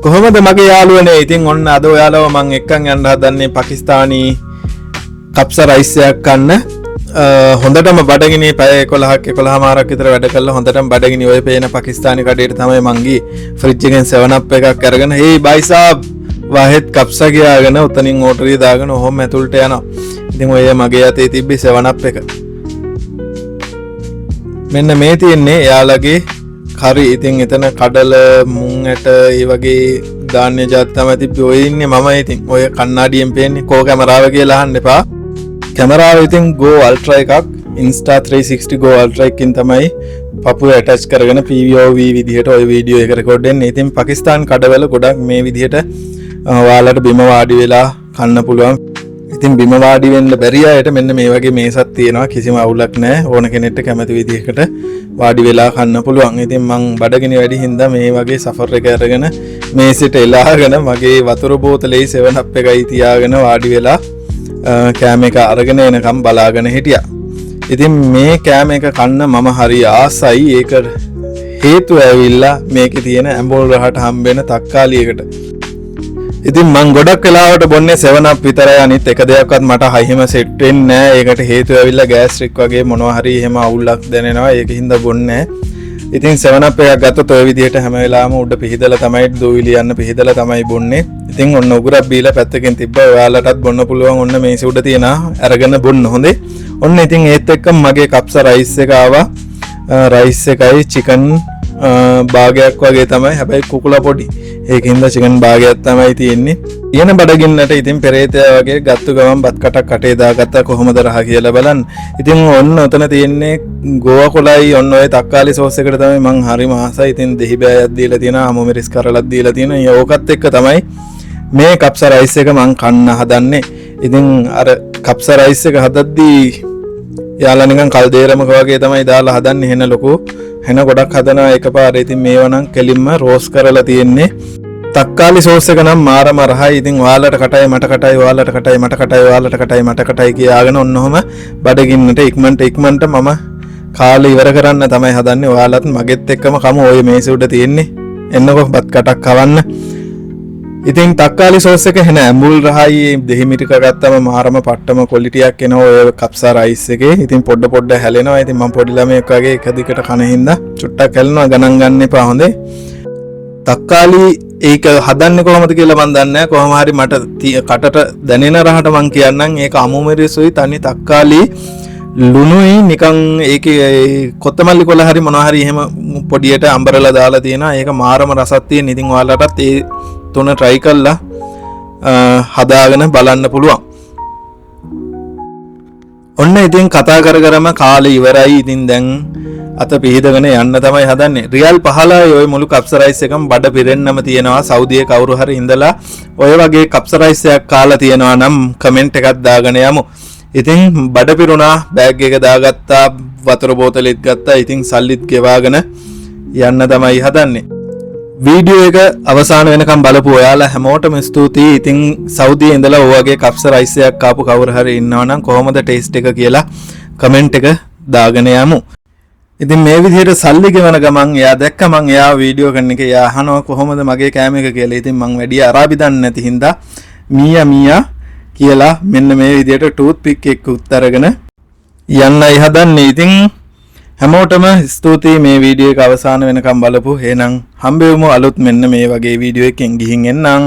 කොහොමද මගේ යාළුවනේ ඉතින් ඔන්න අද ඔයාලව මම එක්කන් යන්න හදන්නේ පාකිස්තානි කප්සා රයිස් එකක් ගන්න. හොඳටම බඩගිනි පැය 11ක් 11මාරක් විතර වැඩ කළා. හොඳටම බඩගිනි ඔය පේන පාකිස්තානි කඩේට තමයි මං ගියේ. ෆ්‍රිජ් එකෙන් 7 up එකක් අරගෙන "හේ බයි සාබ් වාහෙත් කප්සා ගියාගෙන උතනින් ඕටරිය දාගෙන ඔහොම ඇතුළට යනවා." ඉතින් ඔය මගේ අතේ තිබ්බේ 7 up එක. මෙන්න මේ තියෙන්නේ එයාලගේ කරි. ඉතින් එතන කඩල මුං ඇට ඒ වගේ ධාන්‍ය ජාති තමයි තිබ්බේ. ඔය ඉන්නේ මම. ඉතින් ඔය කණ්ණාඩියෙන් පේන්නේ කෝ කැමරාව කියලා අහන්න එපා. කැමරාව ඉතින් Go Ultra එකක් Insta360 Go Ultra එකකින් තමයි පපුව ඇටච් කරගෙන POV විදිහට ඔය වීඩියෝ එක රෙකෝඩ් වෙන්නේ. ඉතින් පාකිස්තාන් කඩවල ගොඩක් මේ විදිහට ඔයාලට බිම වාඩි වෙලා කන්න පුළුවන්. ඉතින් බිම වාඩි වෙන්න බැරි අයට මෙන්න මේ වගේ මේසක් තියෙනවා. කිසිම අවුලක් නැහැ. ඕන කෙනෙක්ට කැමති විදිහකට වාඩි වෙලා කන්න පුළුවන්. ඉතින් මං බඩගිනි වැඩි හින්දා මේ වගේ සෆර් එක අරගෙන මේසෙට එලාගෙන මගේ වතුර බෝතලේ 7 up එකයි තියාගෙන වාඩි වෙලා කෑම එක අරගෙන එනකම් බලාගෙන හිටියා. ඉතින් මේ කෑම එක කන්න මම හරි ආසයි. ඒක හේතුව ඇවිල්ලා මේකේ තියෙන ඇඹුල් රහට හම්බෙන තක්කාලියකට. ඉතින් මං ගොඩක් වෙලාවට බොන්නේ 7 up විතරයි. අනිත් එක දෙයක්වත් මට හයිම සෙට් වෙන්නේ නැහැ. ඒකට හේතුව ඇවිල්ලා ගෑස්ට්‍රික් වගේ මොනවා හරි එහෙම අවුලක් දැනෙනවා. ඒකින්ද බොන්නේ නැහැ. ඉතින් 7 up එකක් ගත්තොත් ඔය විදිහට හැම වෙලාවෙම උඩ පිහිදලා තමයි දූවිලි යන්න පිහිදලා තමයි බොන්නේ. ඉතින් ඔන්න උගුරක් බීලා පැත්තකින් තිබ්බා. ඔයාලටත් බොන්න පුළුවන්. ඔන්න මේසෙ උඩ තියෙනවා. අරගෙන බොන්න හොඳේ. ඔන්න ඉතින් ඒත් එක්ක මගේ කප්සා රයිස් එක ආවා. රයිස් එකයි චිකන් භාගයක් වගේ තමයි. හැබැයි කුකුලා පොඩි. ඒකින්ද චිකන් භාගයක් තමයි තියෙන්නේ. ඊන බඩගින්නට ඉතින් පෙරේතයා වගේ ගත්තු ගමන් බත් කටක් කටේ දාගත්තා කොහොමද රහ කියලා බලන්න. ඉතින් ඔන්න ඔතන තියෙන්නේ ගෝවා කොලයි ඔන්න ඔය තක්කාලි සෝස් එකට තමයි මං හරිම ආසයි. ඉතින් දෙහි බෑයක් දීලා තියෙනවා. අමු මිරිස් කරලක් දීලා තියෙනවා. ඕකත් එක්ක තමයි මේ කප්සා රයිස් එක මං කන්න හදන්නේ. ඉතින් අර කප්සා රයිස් එක හදද්දී යාලා නිකන් කල්දේරමක වගේ තමයි දාලා හදන්නේ. හෙන ලොකු හෙන ගොඩක් හදනවා එකපාරේ. ඉතින් මේවා නම් කෙලින්ම රෝස් කරලා තියෙන්නේ. තක්කාලි සෝස් එක නම් මාරම රහයි. ඉතින් ඔයාලට කටයි මට කටයි ඔයාලට කටයි මට කටයි ඔයාලට කටයි මට කටයි කියාගෙන ඔන්න ඔහම බඩගින්නට ඉක්මනට මම කාලේ ඉවර කරන්න තමයි හදන්නේ. ඔයාලත් මගෙත් එක්කම කමු. ඔය මේසෙ උඩ තියෙන්නේ. එන්නකො බත් කටක් කවන්න. ඉතින් තක්කාලි සෝස් එක හෙන ඇඹුල් රහයි. දෙහි මිරික ගත්තම මාරම පට්ටම ක්වොලිටියක් එනවා ඔය කප්සා රයිස් එකේ. ඉතින් පොඩ හැලෙනවා. ඉතින් මම පොඩි ළමයෙක් වගේ එක දිගට කන හින්දා චුට්ටක් හැලෙනවා. ගණන් ගන්න එපා හොඳේ. තක්කාලි ඒක හදන්නේ කොහොමද කියලා මන් දන්නේ නැහැ. කොහොම හරි මට කටට දැනෙන රහට මං කියන්නම්. ඒක අමු මිරිසුයි තනි තක්කාලි ලුණුයි නිකන් ඒකේ කොත්තමල්ලි කොළ හරි මොනවා හරි එහෙම පොඩියට අඹරලා දාලා තියෙනවා. ඒක මාරම රසක් තියෙන. ඉතින් ඔයාලටත් ඒ තුන try කරලා හදාගෙන බලන්න පුළුවන්. ඔන්න ඉතින් කතා කරම කාලේ ඉවරයි. ඉතින් දැන් අත පිහිදගෙන යන්න තමයි හදන්නේ. රියල් 15යි ඔය මුළු කප්සා රයිස් එකම බඩ පිරෙන්නම තියෙනවා. සෞදියේ කවුරු හරි ඉඳලා ඔය වගේ කප්සා රයිස් එකක් කාලා තියෙනවා නම් කමෙන්ට් එකක් දාගෙන යමු. ඉතින් බඩ පිරුණා. බෑග් එක දාගත්තා. වතුර බෝතලෙත් ගත්තා. ඉතින් සල්ලිත් ගෙවාගෙන යන්න තමයි හදන්නේ. වීඩියෝ එක අවසාන වෙනකම් බලපු ඔයාලා හැමෝටම ස්තුතියි. ඉතින් සෞදියේ ඉඳලා ඔය වගේ කප්සා රයිස් එකක් ආපු කවුරු හරි ඉන්නවා නම් කොහොමද ටේස්ට් එක කියලා කමෙන්ට් එක දාගෙන යමු. ඉතින් මේ විදිහට සල්ලි ගෙවන ගමන් එයා දැක්ක මං එයා වීඩියෝ කරන එක. එයා අහනවා කොහොමද මගේ කෑම එක කියලා. ඉතින් මං වැඩි අරාබි දන්නේ නැති හින්දා මීයා කියලා මෙන්න මේ විදිහට ටූත් පික් එක උත්තරගෙන යන්නයි හදන්නේ. ඉතින් හැමෝටම ස්තුතියි මේ වීඩියෝ එක අවසාන වෙනකම් බලපු. එහෙනම් හම්බෙමු අලුත් මෙන්න මේ වගේ වීඩියෝ එකකින් ගිහින් එන්නම්.